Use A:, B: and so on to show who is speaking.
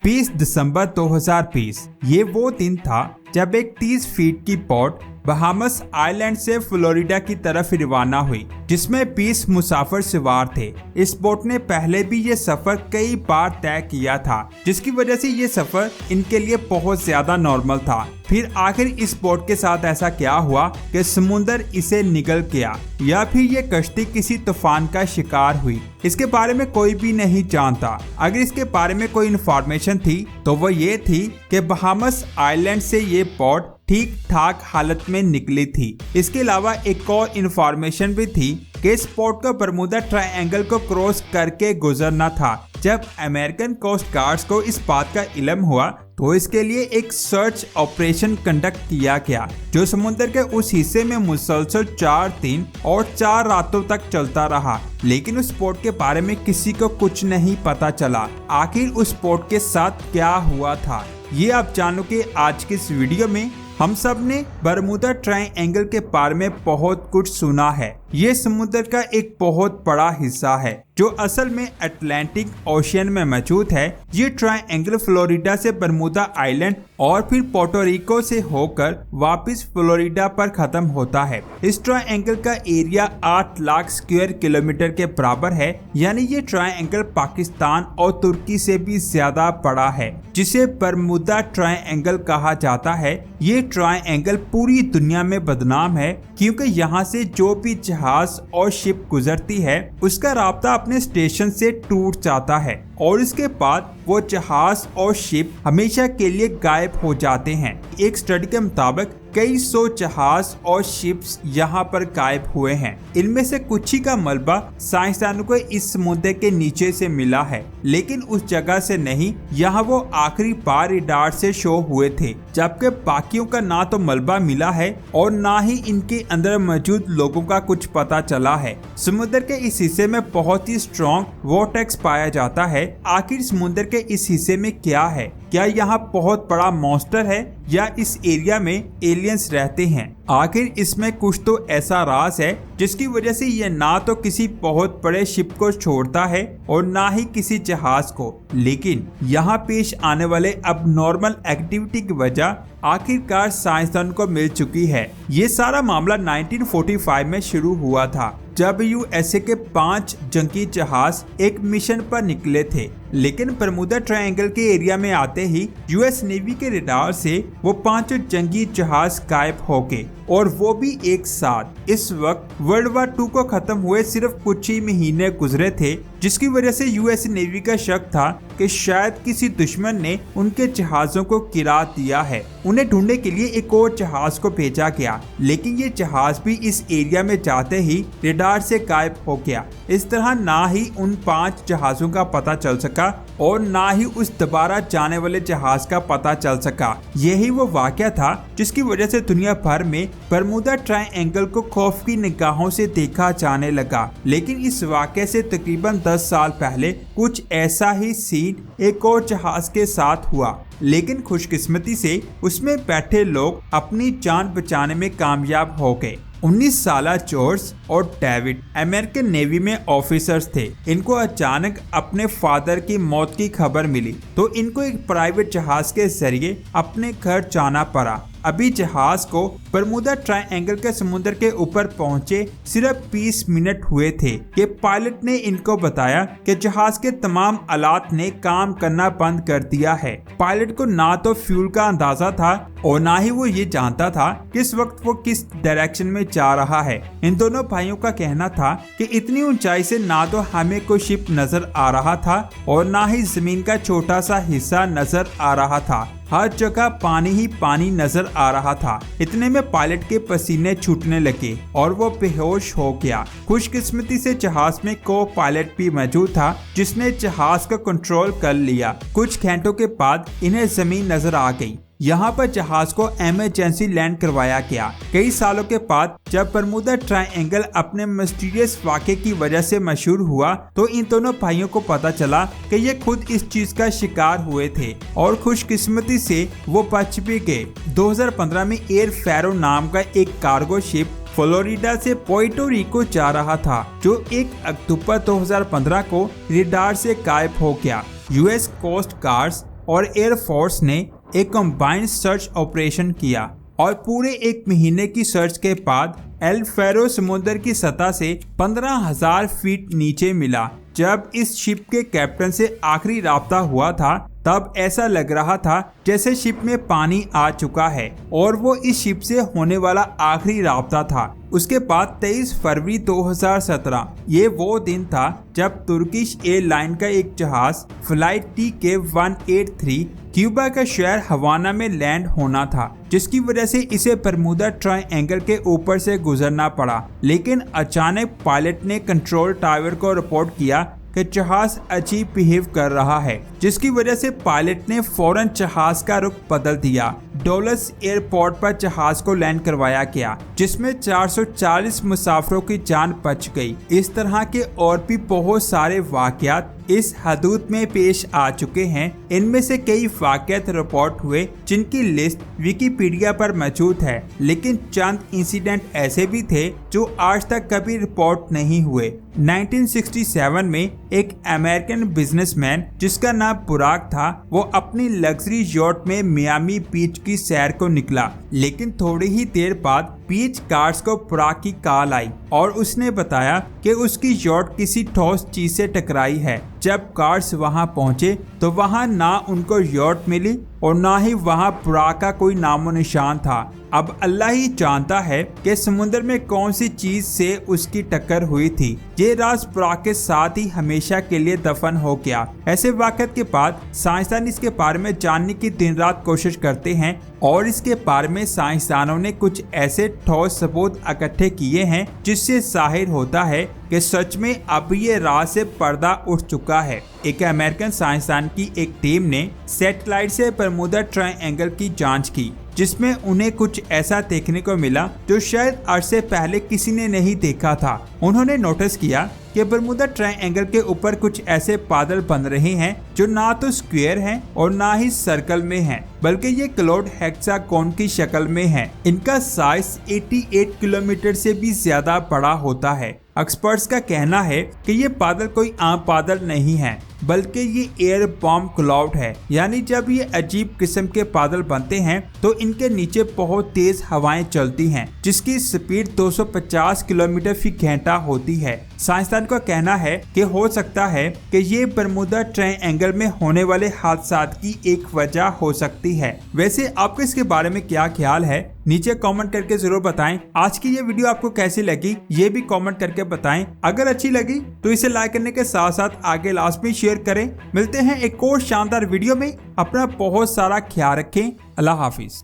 A: 20 दिसंबर 2020 ये वो दिन था जब एक 30 फीट की बोट बहामस आइलैंड से फ्लोरिडा की तरफ रवाना हुई, जिसमें 20 मुसाफिर सवार थे। इस बोट ने पहले भी ये सफर कई बार तय किया था, जिसकी वजह से ये सफर इनके लिए बहुत ज्यादा नॉर्मल था। फिर आखिर इस बोट के साथ ऐसा क्या हुआ कि समुंदर इसे निगल गया, या फिर ये कश्ती किसी तूफान का शिकार हुई, इसके बारे में कोई भी नहीं जानता। अगर इसके बारे में कोई इन्फॉर्मेशन थी तो वो ये थी कि बहामस आइलैंड से ये बोट ठीक ठाक हालत में निकली थी। इसके अलावा एक और इन्फॉर्मेशन भी थी कि इस बोट को बरमूडा ट्रायंगल को क्रॉस करके गुजरना था। जब अमेरिकन कोस्ट गार्ड्स को इस बात का इल्म हुआ तो इसके लिए एक सर्च ऑपरेशन कंडक्ट किया गया, जो समुद्र के उस हिस्से में मुसलसल 4 दिन और 4 रातों तक चलता रहा। लेकिन उस बोट के बारे में किसी को कुछ नहीं पता चला। आखिर उस बोट के साथ क्या हुआ था, ये आप जानोगे आज की इस वीडियो में। हम सब ने बरमूडा ट्रायंगल के बारे में बहुत कुछ सुना है। ये समुद्र का एक बहुत बड़ा हिस्सा है जो असल में अटलांटिक ओशियन में मौजूद है। ये ट्रायंगल फ्लोरिडा से बरमूडा आइलैंड और फिर पोर्टो रिको से होकर वापस फ्लोरिडा पर खत्म होता है। इस ट्रायंगल का एरिया 8 लाख स्क्वायर किलोमीटर के बराबर है, यानी ये ट्रायंगल पाकिस्तान और तुर्की से भी ज्यादा बड़ा है, जिसे बरमूडा ट्रायंगल कहा जाता है। ये ट्रायंगल पूरी दुनिया में बदनाम है क्योंकि यहाँ से जो भी जहाज और शिप गुजरती है उसका राब्ता अपने स्टेशन से टूट जाता है और इसके बाद वो जहाज और शिप हमेशा के लिए गायब हो जाते हैं। एक स्टडी के मुताबिक कई 100 जहाज और शिप्स यहाँ पर गायब हुए हैं। इनमें से कुछ ही का मलबा साइंसदानों को इस समुद्र के नीचे से मिला है, लेकिन उस जगह से नहीं यहाँ वो आखिरी बार रडार से शो हुए थे, जबकि बाकियों का ना तो मलबा मिला है और ना ही इनके अंदर मौजूद लोगों का कुछ पता चला है। समुद्र के इस हिस्से में बहुत ही स्ट्रॉन्ग वोर्टेक्स पाया जाता है। आखिर समुद्र के इस हिस्से में क्या है? क्या यहाँ बहुत बड़ा मॉन्स्टर है या इस एरिया में एलियंस रहते हैं? आखिर इसमें कुछ तो ऐसा राज है जिसकी वजह से ये ना तो किसी बहुत बड़े शिप को छोड़ता है और ना ही किसी जहाज को। लेकिन यहाँ पेश आने वाले अब नॉर्मल एक्टिविटी की वजह आखिरकार साइंसदान को मिल चुकी है। ये सारा मामला 1945 में शुरू हुआ था, जब यूएसए के 5 जंगी जहाज एक मिशन पर निकले थे। लेकिन बरमूडा ट्रायंगल के एरिया में आते ही यूएस नेवी के रडार से वो 5 जंगी जहाज गायब हो गए, और वो भी एक साथ। इस वक्त वर्ल्ड वार 2 को खत्म हुए सिर्फ कुछ ही महीने गुजरे थे, जिसकी वजह से यूएस नेवी का शक था कि शायद किसी दुश्मन ने उनके जहाजों को गिरा दिया है। उन्हें ढूंढने के लिए एक और जहाज को भेजा गया, लेकिन ये जहाज भी इस एरिया में जाते ही रडार से गायब हो गया। इस तरह ना ही उन 5 जहाजों का पता चल सका और ना ही उस दोबारा जाने वाले जहाज का पता चल सका। यही वो वाकया था जिसकी वजह से दुनिया भर में बरमूडा ट्रायंगल को खौफ की निगाहों से देखा जाने लगा। लेकिन इस वाकये से तकरीबन 10 साल पहले कुछ ऐसा ही सीन एक और जहाज के साथ हुआ, लेकिन खुशकिस्मती से उसमें बैठे लोग अपनी जान बचाने में कामयाब हो गए। 19 साला जॉर्ज और डेविड अमेरिकन नेवी में ऑफिसर्स थे। इनको अचानक अपने फादर की मौत की खबर मिली तो इनको एक प्राइवेट जहाज के जरिए अपने घर जाना पड़ा। अभी जहाज को बरमूडा ट्रायंगल के समुद्र के ऊपर पहुंचे सिर्फ 20 मिनट हुए थे कि पायलट ने इनको बताया कि जहाज के तमाम आलात ने काम करना बंद कर दिया है। पायलट को ना तो फ्यूल का अंदाजा था और ना ही वो ये जानता था किस वक्त वो किस डायरेक्शन में जा रहा है। इन दोनों भाइयों का कहना था कि इतनी ऊंचाई से ना तो हमें कोई शिप नजर आ रहा था और ना ही जमीन का छोटा सा हिस्सा नजर आ रहा था। हर जगह पानी ही पानी नजर आ रहा था। इतने में पायलट के पसीने छूटने लगे और वो बेहोश हो गया। खुशकिस्मती से जहाज में को पायलट भी मौजूद था जिसने जहाज को कंट्रोल कर लिया। कुछ घंटों के बाद इन्हें जमीन नजर आ गई। यहाँ पर जहाज को इमरजेंसी लैंड करवाया गया। कई सालों के बाद जब बरमूडा ट्रायंगल अपने मिस्टीरियस वाक़े की वजह से मशहूर हुआ तो इन दोनों भाइयों को पता चला कि ये खुद इस चीज का शिकार हुए थे और खुशकिस्मती से वो बच भी गए। 2015 में एयर फैरो नाम का एक कार्गो शिप फ्लोरिडा से पोर्टो रिको जा रहा था, जो 1 अक्टूबर 2015 को रडार से गायब हो गया। यूएस कोस्ट गार्ड्स और एयरफोर्स ने एक कंबाइंड सर्च ऑपरेशन किया और पूरे 1 महीने की सर्च के बाद एल फेरो समुद्र की सतह से 15,000 फीट नीचे मिला। जब इस शिप के कैप्टन से आखिरी राब्ता हुआ था तब ऐसा लग रहा था जैसे शिप में पानी आ चुका है और वो इस शिप से होने वाला आखिरी राब्ता था। उसके बाद 23 फरवरी 2017 ये वो दिन था जब तुर्किश एयरलाइन का एक जहाज फ्लाइट TK-183 क्यूबा का शहर हवाना में लैंड होना था, जिसकी वजह से इसे बरमूडा ट्रायंगल के ऊपर से गुजरना पड़ा। लेकिन अचानक पायलट ने कंट्रोल टावर को रिपोर्ट किया कि जहाज अजीब बिहेव कर रहा है, जिसकी वजह से पायलट ने फौरन जहाज का रुख बदल दिया। डोलस एयरपोर्ट पर जहाज को लैंड करवाया गया, जिसमें 440 मुसाफिरों की जान बच गई। इस तरह के और भी बहुत सारे वाकयात इस हदूद में पेश आ चुके हैं। इनमें से कई वाकयात रिपोर्ट हुए जिनकी लिस्ट विकिपीडिया पर मौजूद है, लेकिन चंद इंसिडेंट ऐसे भी थे जो आज तक कभी रिपोर्ट नहीं हुए। 1967 में एक अमेरिकन बिजनेसमैन जिसका नाम बुराक था, वो अपनी लग्जरी यॉट में मियामी बीच की सैर को निकला, लेकिन थोड़ी ही देर बाद बीच गार्ड्स को बुराक की कॉल आई और उसने बताया कि उसकी यॉट किसी ठोस चीज से टकराई है। जब गार्ड्स वहां पहुंचे तो वहां ना उनको यॉट मिली और ना ही वहां बुराक का कोई नामो निशान था। अब अल्लाह ही जानता है कि समुद्र में कौन सी चीज से उसकी टक्कर हुई थी। ये राज बुराक के साथ ही हमेशा के लिए दफन हो गया। ऐसे वाक़यात के बाद साइंसदान इसके बारे में जानने की दिन रात कोशिश करते हैं और इसके बारे में साइंसदानों ने कुछ ऐसे ठोस सबूत इकट्ठे किए हैं जिससे जाहिर होता है कि सच में अब ये राज से पर्दा उठ चुका है। एक अमेरिकन साइंसदान की एक टीम ने सैटेलाइट से बरमूडा ट्रायंगल की जांच की, जिसमें उन्हें कुछ ऐसा देखने को मिला जो शायद आज से पहले किसी ने नहीं देखा था। उन्होंने नोटिस किया कि बरमूडा ट्रायंगल के ऊपर कुछ ऐसे बादल बन रहे हैं जो ना तो स्क्वायर हैं और ना ही सर्कल में हैं, बल्कि ये क्लोड हेक्सागोन की शक्ल में हैं। इनका साइज 88 किलोमीटर से भी ज्यादा बड़ा होता है। एक्सपर्ट्स का कहना है कि ये बादल कोई आम बादल नहीं है, बल्कि ये एयर बॉम्ब क्लाउड है। यानी जब ये अजीब किस्म के बादल बनते हैं तो इनके नीचे बहुत तेज हवाएं चलती हैं, जिसकी स्पीड 250 किलोमीटर फी घंटा होती है। साइंसदान का कहना है कि हो सकता है कि ये बरमूडा ट्रायंगल में होने वाले हादसात की एक वजह हो सकती है। वैसे आपको इसके बारे में क्या ख्याल है, नीचे कमेंट करके जरूर बताएं। आज की ये वीडियो आपको कैसी लगी ये भी कमेंट करके बताएं। अगर अच्छी लगी तो इसे लाइक करने के साथ साथ आगे लास्ट में शेयर करें। मिलते हैं एक और शानदार वीडियो में। अपना बहुत सारा ख्याल रखें। अल्लाह हाफिज।